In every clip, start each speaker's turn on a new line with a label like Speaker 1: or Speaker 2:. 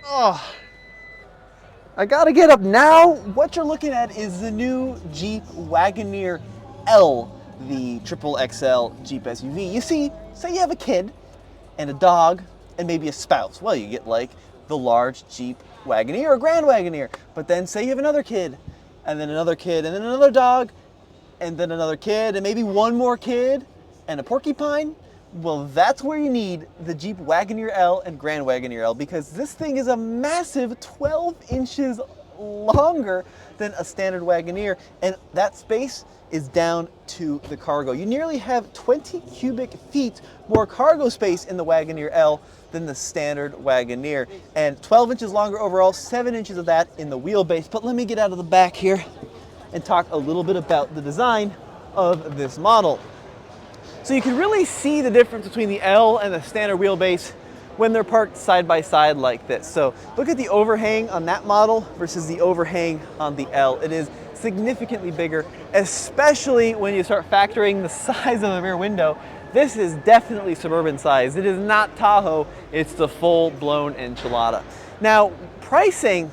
Speaker 1: Oh, I gotta get up now. What you're looking at is the new Jeep Wagoneer L, the triple XL Jeep SUV. You see, say you have a kid and a dog and maybe a spouse. Well, you get like the large Jeep Wagoneer or Grand Wagoneer. But then say you have another kid and then another kid and then another dog and then another kid and maybe one more kid and a porcupine. Well, that's where you need the Jeep Wagoneer L and Grand Wagoneer L, because this thing is a massive 12 inches longer than a standard Wagoneer, and that space is down to the cargo. You nearly have 20 cubic feet more cargo space in the Wagoneer L than the standard Wagoneer, and 12 inches longer overall, 7 inches of that in the wheelbase. But let me get out of the back here and talk a little bit about the design of this model. So you can really see the difference between the L and the standard wheelbase when they're parked side by side like this. So look at the overhang on that model versus the overhang on the L. It is significantly bigger, especially when you start factoring the size of the rear window. This is definitely suburban size. It is not Tahoe, it's the full-blown enchilada. Now, pricing,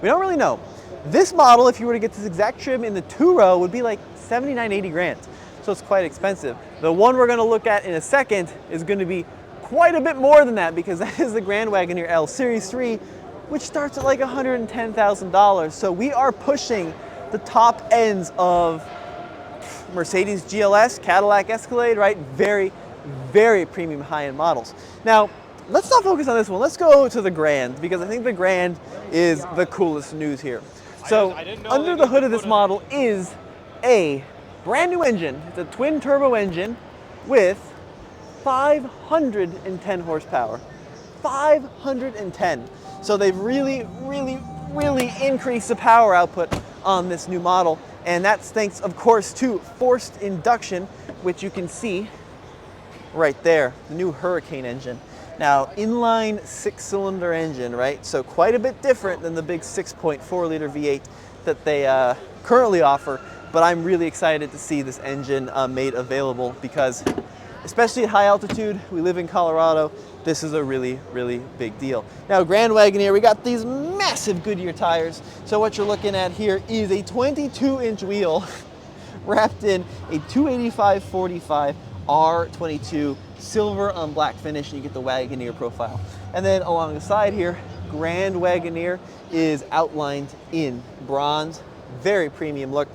Speaker 1: we don't really know. This model, if you were to get this exact trim in the two-row, would be like 79, 80 grand. So it's quite expensive. The one we're gonna look at in a second is gonna be quite a bit more than that, because that is the Grand Wagoneer L Series 3, which starts at like $110,000. So we are pushing the top ends of Mercedes GLS, Cadillac Escalade, right? Very, very premium high-end models. Now, let's not focus on this one. Let's go to the Grand, because I think the Grand is the coolest news here. So under the hood of this model is a brand new engine. It's a twin turbo engine with 510 horsepower. 510. So they've really increased the power output on this new model. And that's thanks, of course, to forced induction, which you can see right there, the new Hurricane engine. Now, inline 6-cylinder engine, right? So quite a bit different than the big 6.4 liter V8 that they currently offer. But I'm really excited to see this engine made available, because especially at high altitude, we live in Colorado, this is a really big deal. Now, Grand Wagoneer, we got these massive Goodyear tires. So what you're looking at here is a 22-inch wheel wrapped in a 285/45 R22 silver on black finish, and you get the Wagoneer profile. And then along the side here, Grand Wagoneer is outlined in bronze, very premium look.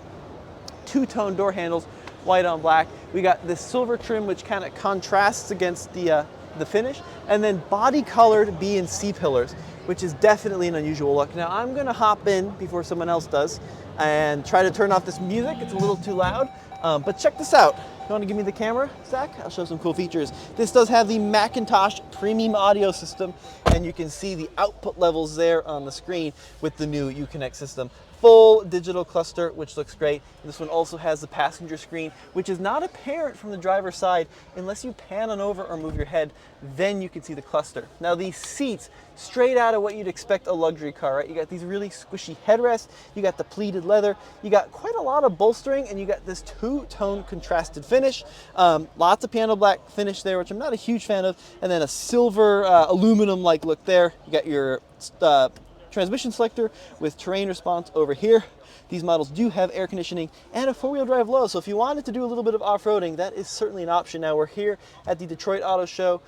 Speaker 1: Two-tone door handles, white on black. We got this silver trim, which kind of contrasts against the finish, and then body-colored B and C pillars, which is definitely an unusual look. Now, I'm gonna hop in before someone else does and try to turn off this music. It's a little too loud, but check this out. You wanna give me the camera, Zach? I'll show some cool features. This does have the Macintosh premium audio system, and you can see the output levels there on the screen with the new Uconnect system. Full digital cluster, which looks great. And this one also has the passenger screen, which is not apparent from the driver's side unless you pan on over or move your head, then you can see the cluster. Now, these seats, straight out of what you'd expect a luxury car, right? You got these really squishy headrests, you got the pleated leather, you got quite a lot of bolstering, and you got this two-tone contrasted finish. Lots of piano black finish there, which I'm not a huge fan of, and then a silver aluminum-like look there. You got your transmission selector with terrain response over here. These models do have air conditioning and a four-wheel drive low, so if you wanted to do a little bit of off-roading, that is certainly an option. Now, we're here at the Detroit Auto Show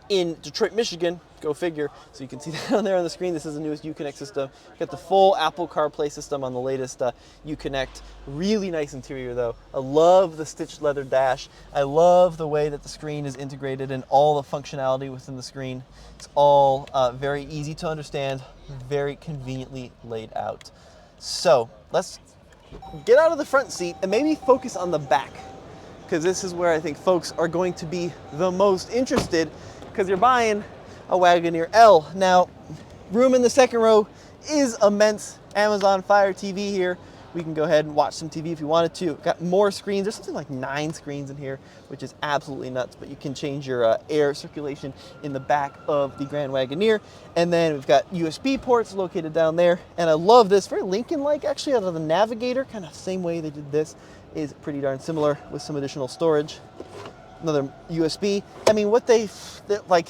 Speaker 1: in Detroit, Michigan. Go figure. So you can see that on there on the screen. This is the newest Uconnect system. Got the full Apple CarPlay system on the latest Uconnect. Really nice interior, though. I love the stitched leather dash. I love the way that the screen is integrated and all the functionality within the screen. It's all very easy to understand, very conveniently laid out. So let's get out of the front seat and maybe focus on the back, because this is where I think folks are going to be the most interested, because you're buying a Wagoneer L. Now, room in the second row is immense. Amazon Fire TV here. We can go ahead and watch some TV if you wanted to. Got more screens. There's something like 9 screens in here, which is absolutely nuts, but you can change your air circulation in the back of the Grand Wagoneer. And then we've got USB ports located down there. And I love this, very Lincoln-like actually, out of the Navigator, kind of same way they did this, is pretty darn similar with some additional storage. Another USB. I mean, what like,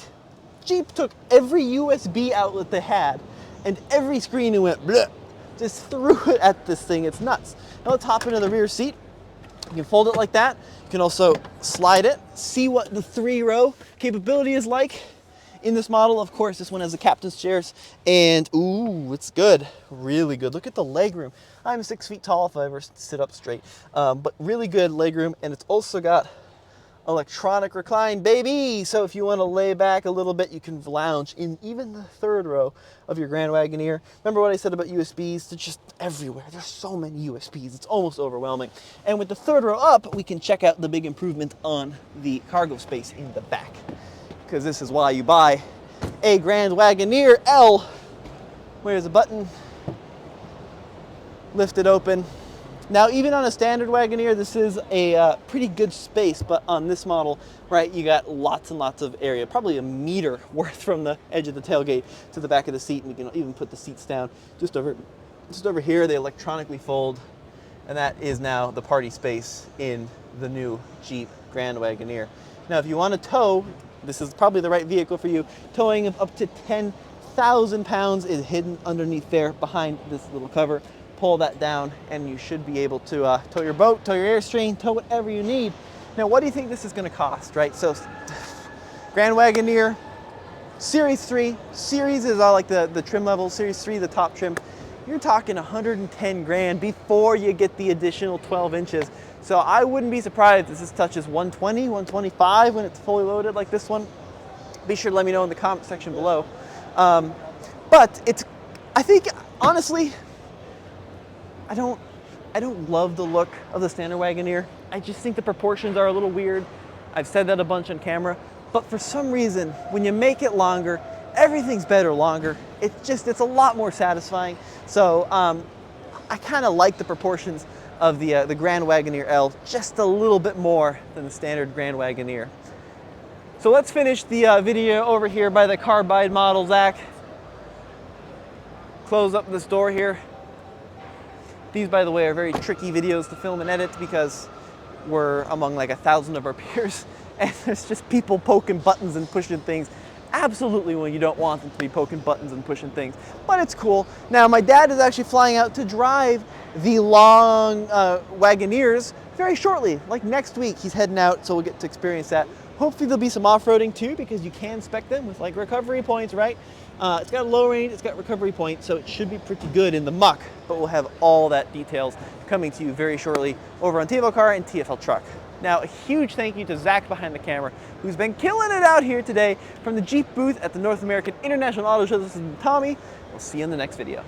Speaker 1: Jeep took every USB outlet they had and every screen and went bleh, just threw it at this thing. It's nuts. Now let's hop into the rear seat. You can fold it like that. You can also slide it, see what the 3-row capability is like in this model. Of course, this one has the captain's chairs, and ooh, it's good, really good. Look at the legroom. I'm 6 feet tall if I ever sit up straight, but really good legroom, and it's also got electronic recline, baby. So if you want to lay back a little bit, you can lounge in even the 3rd row of your Grand Wagoneer. Remember what I said about USBs? They're just everywhere. There's so many USBs. It's almost overwhelming. And with the 3rd row up, we can check out the big improvement on the cargo space in the back, because this is why you buy a Grand Wagoneer L. Where's the button? Lift it open. Now, even on a standard Wagoneer, this is a pretty good space, but on this model, right, you got lots and lots of area, probably a meter worth from the edge of the tailgate to the back of the seat, and you can even put the seats down just over here. They electronically fold, and that is now the party space in the new Jeep Grand Wagoneer. Now, if you want to tow, this is probably the right vehicle for you. Towing of up to 10,000 pounds is hidden underneath there behind this little cover. Pull that down and you should be able to tow your boat, tow your Airstream, tow whatever you need. Now, what do you think this is going to cost, right? So Grand Wagoneer Series 3, Series is all like the trim level, Series 3, the top trim. You're talking 110 grand before you get the additional 12 inches. So I wouldn't be surprised if this touches 120, 125 when it's fully loaded like this one. Be sure to let me know in the comment section below. But it's, I think, honestly, I don't love the look of the standard Wagoneer. I just think the proportions are a little weird. I've said that a bunch on camera, but for some reason, when you make it longer, everything's better longer. It's a lot more satisfying. So I kind of like the proportions of the Grand Wagoneer L just a little bit more than the standard Grand Wagoneer. So let's finish the video over here by the carbide model, Zach. Close up this door here. These, by the way, are very tricky videos to film and edit because we're among like 1,000 of our peers, and there's just people poking buttons and pushing things absolutely when you don't want them to be poking buttons and pushing things. But it's cool. Now, my dad is actually flying out to drive the long Wagoneers very shortly, like next week. He's heading out, so we'll get to experience that. Hopefully there'll be some off-roading too, because you can spec them with like recovery points, right? It's got a low range, it's got recovery points, so it should be pretty good in the muck, but we'll have all that details coming to you very shortly over on TFL Car and TFL Truck. Now, a huge thank you to Zach behind the camera, who's been killing it out here today from the Jeep booth at the North American International Auto Show. This is Tommy. We'll see you in the next video.